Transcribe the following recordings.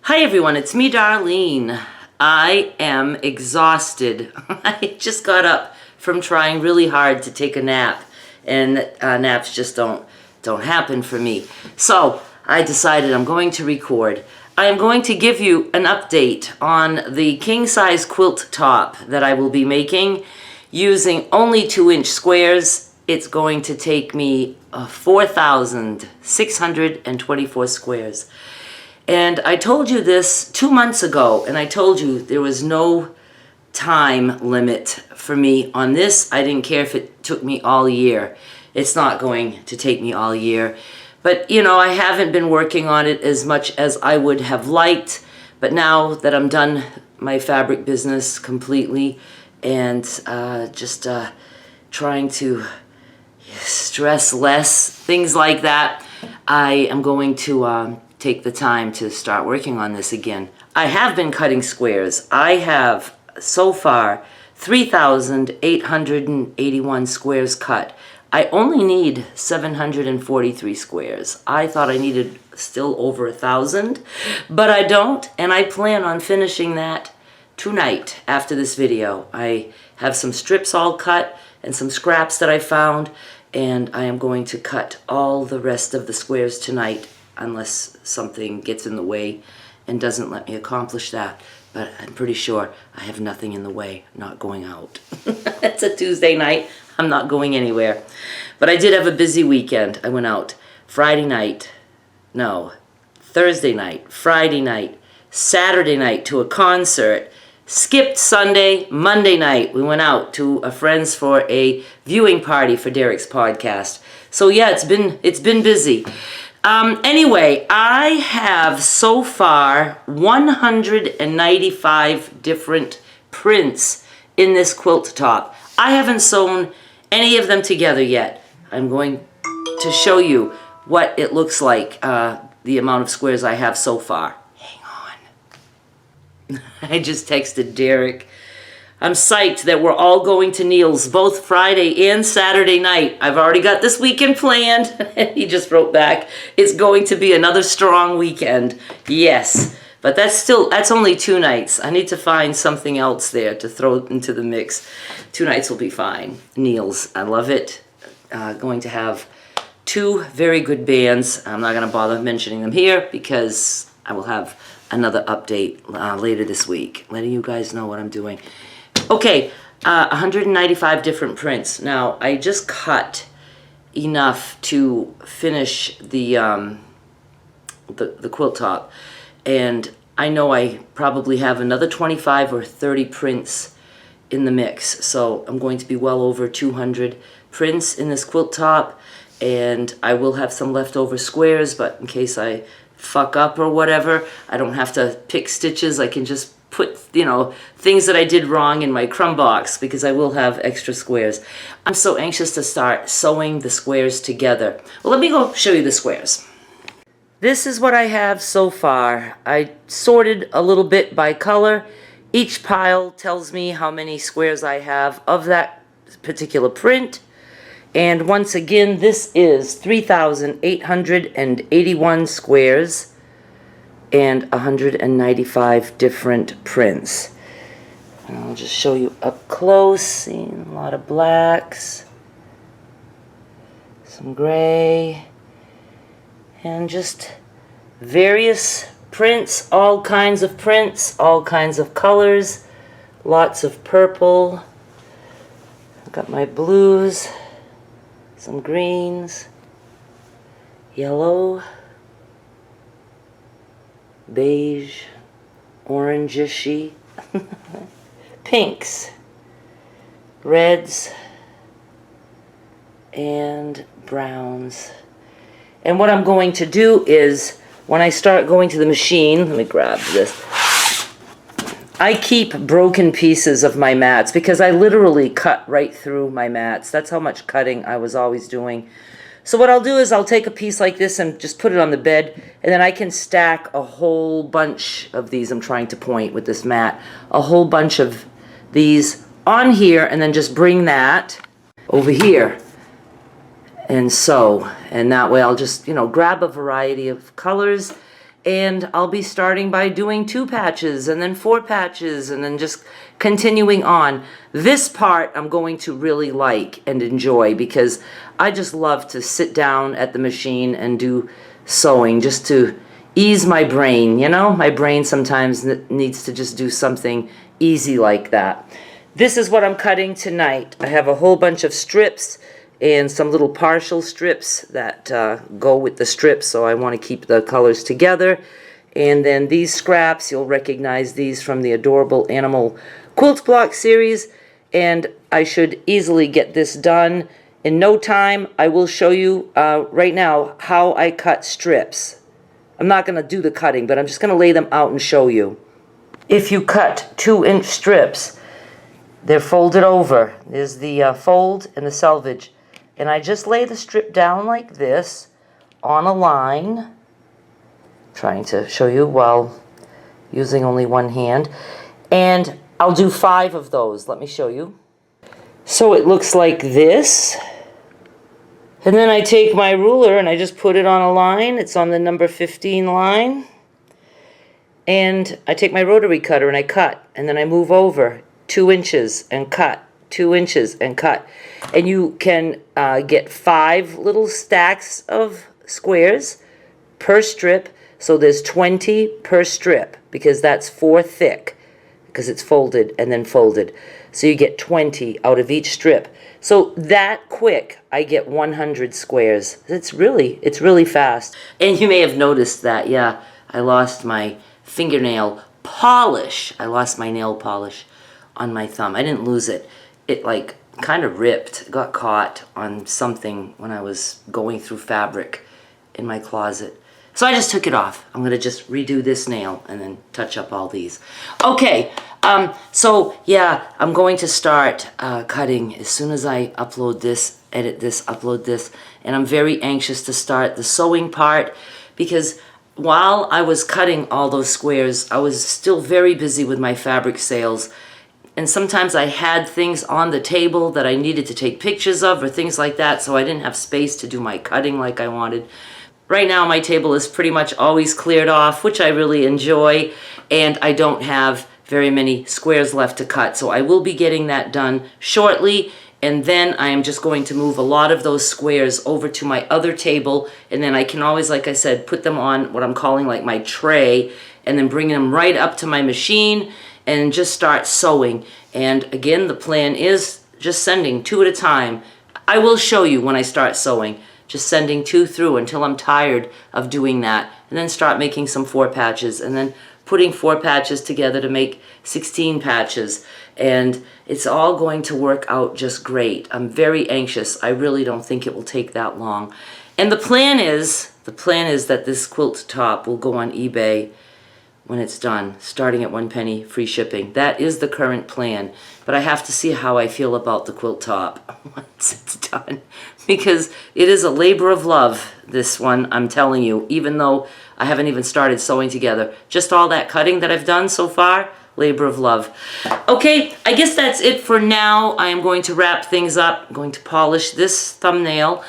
Hi everyone, it's me, Darlene. I am exhausted. I just got up from trying really hard to take a nap, and naps just don't happen for me. So I decided I'm going to record. I am going to give you an update on the king-size quilt top that I will be making using only 2-inch squares. It's going to take me 4,624 squares. And I told you this 2 months ago, and I told you there was no time limit for me on this. I didn't care if it took me all year. It's not going to take me all year. But, you know, I haven't been working on it as much as I would have liked. But now that I'm done my fabric business completely and just trying to stress less, things like that, I am going to take the time to start working on this again. I have been cutting squares. I have so far 3,881 squares cut. I only need 743 squares. I thought I needed still over 1,000, but I don't, and I plan on finishing that tonight after this video. I have some strips all cut and some scraps that I found, and I am going to cut all the rest of the squares tonight unless something gets in the way and doesn't let me accomplish that. But I'm pretty sure I have nothing in the way, not going out. It's a Tuesday night. I'm not going anywhere. But I did have a busy weekend. I went out Thursday night, Friday night, Saturday night to a concert, skipped Sunday, Monday night. We went out to a friend's for a viewing party for Derek's podcast. So yeah, it's been busy. Anyway, I have so far 195 different prints in this quilt top. I haven't sewn any of them together yet. I'm going to show you what it looks like, the amount of squares I have so far. Hang on. I just texted Derek. I'm psyched that we're all going to Neil's both Friday and Saturday night. I've already got this weekend planned. He just wrote back, it's going to be another strong weekend. Yes, but that's only 2 nights. I need to find something else there to throw into the mix. 2 nights will be fine. Neil's, I love it. Going to have 2 very good bands. I'm not going to bother mentioning them here because I will have another update later this week, letting you guys know what I'm doing. Okay, 195 different prints. Now, I just cut enough to finish the quilt top, and I know I probably have another 25 or 30 prints in the mix, so I'm going to be well over 200 prints in this quilt top, and I will have some leftover squares, but in case I fuck up or whatever, I don't have to pick stitches. I can just put, you know, things that I did wrong in my crumb box because I will have extra squares. I'm so anxious to start sewing the squares together. Well, let me go show you the squares. This is what I have so far. I sorted a little bit by color. Each pile tells me how many squares I have of that particular print. And once again, this is 3,881 squares and 195 different prints. And I'll just show you up close. Seeing a lot of blacks, some gray, and just various prints, all kinds of colors, lots of purple. I've got my blues, some greens, yellow, beige, orangish-y, pinks, reds, and browns. And what I'm going to do is, when I start going to the machine, let me grab this. I keep broken pieces of my mats because I literally cut right through my mats. That's how much cutting I was always doing. So what I'll do is I'll take a piece like this and just put it on the bed, and then I can stack a whole bunch of these. I'm trying to point with this mat, a whole bunch of these on here, and then just bring that over here and sew. And that way I'll just, you know, grab a variety of colors and I'll be starting by doing 2 patches and then 4 patches and then just continuing on. This part I'm going to really like and enjoy because I just love to sit down at the machine and do sewing just to ease my brain, you know? My brain sometimes needs to just do something easy like that. This is what I'm cutting tonight. I have a whole bunch of strips and some little partial strips that go with the strips, so I want to keep the colors together. And then these scraps, you'll recognize these from the Adorable Animal Quilt Block series, and I should easily get this done in no time. I will show you right now how I cut strips. I'm not going to do the cutting, but I'm just going to lay them out and show you. If you cut 2-inch strips, they're folded over. There's the fold and the selvage. And I just lay the strip down like this on a line, trying to show you while using only one hand. And I'll do 5 of those. Let me show you. So it looks like this. And then I take my ruler and I just put it on a line. It's on the number 15 line. And I take my rotary cutter and I cut. And then I move over 2 inches and cut. 2 inches and cut. And you can get 5 little stacks of squares per strip. So there's 20 per strip because that's 4 thick because it's folded and then folded. So you get 20 out of each strip. So that quick, I get 100 squares. It's really fast. And you may have noticed that, yeah, I lost my fingernail polish. I lost my nail polish on my thumb. I didn't lose it. It like kind of ripped, got caught on something when I was going through fabric in my closet. So I just took it off. I'm gonna just redo this nail and then touch up all these. Okay, so yeah, I'm going to start cutting as soon as I upload this, edit this, upload this, and I'm very anxious to start the sewing part because while I was cutting all those squares, I was still very busy with my fabric sales. And sometimes I had things on the table that I needed to take pictures of or things like that, so I didn't have space to do my cutting like I wanted. Right now my table is pretty much always cleared off, which I really enjoy, and I don't have very many squares left to cut, so I will be getting that done shortly, and then I am just going to move a lot of those squares over to my other table, and then I can always, like I said, put them on what I'm calling like my tray, and then bring them right up to my machine, and just start sewing. And again, the plan is just sending 2 at a time. I will show you when I start sewing, just sending 2 through until I'm tired of doing that, and then start making some 4 patches, and then putting 4 patches together to make 16 patches. And it's all going to work out just great. I'm very anxious. I really don't think it will take that long. And the plan is that this quilt top will go on eBay when it's done, starting at 1 penny, free shipping. That is the current plan, but I have to see how I feel about the quilt top once it's done, because it is a labor of love, this one, I'm telling you, even though I haven't even started sewing together. Just all that cutting that I've done so far, labor of love. Okay, I guess that's it for now. I am going to wrap things up. I'm going to polish this thumbnail,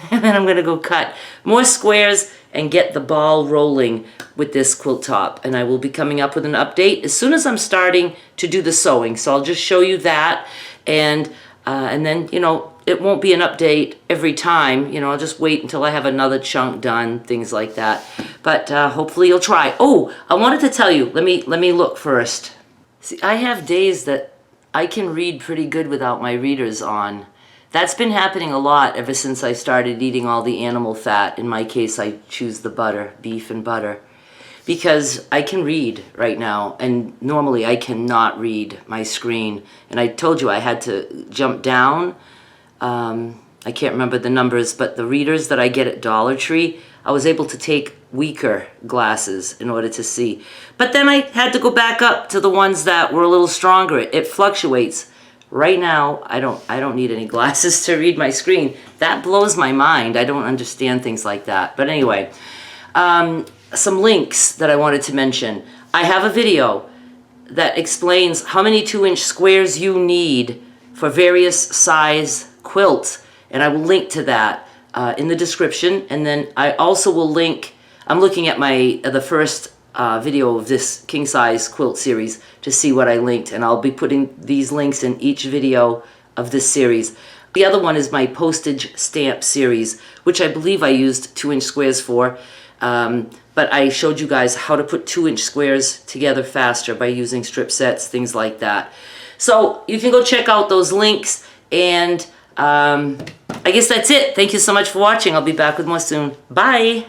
and then I'm going to go cut more squares and get the ball rolling with this quilt top. And I will be coming up with an update as soon as I'm starting to do the sewing. So I'll just show you that, and then, you know, it won't be an update every time. You know, I'll just wait until I have another chunk done, things like that. But hopefully you'll try. Oh, I wanted to tell you, let me look first. See, I have days that I can read pretty good without my readers on. That's been happening a lot ever since I started eating all the animal fat. In my case, I choose the butter, beef and butter, because I can read right now, and normally I cannot read my screen. And I told you I had to jump down. I can't remember the numbers, but the readers that I get at Dollar Tree, I was able to take weaker glasses in order to see. But then I had to go back up to the ones that were a little stronger. It fluctuates. Right now, I don't need any glasses to read my screen. That blows my mind. I don't understand things like that. But anyway, some links that I wanted to mention. I have a video that explains how many 2-inch squares you need for various size quilts, and I will link to that in the description. And then I also will link I'm looking at the first video of this king size quilt series to see what I linked, and I'll be putting these links in each video of this series. The other one is my postage stamp series, which I believe I used 2-inch squares for, but I showed you guys how to put 2-inch squares together faster by using strip sets, things like that. So you can go check out those links, and I guess that's it. Thank you so much for watching. I'll be back with more soon. Bye!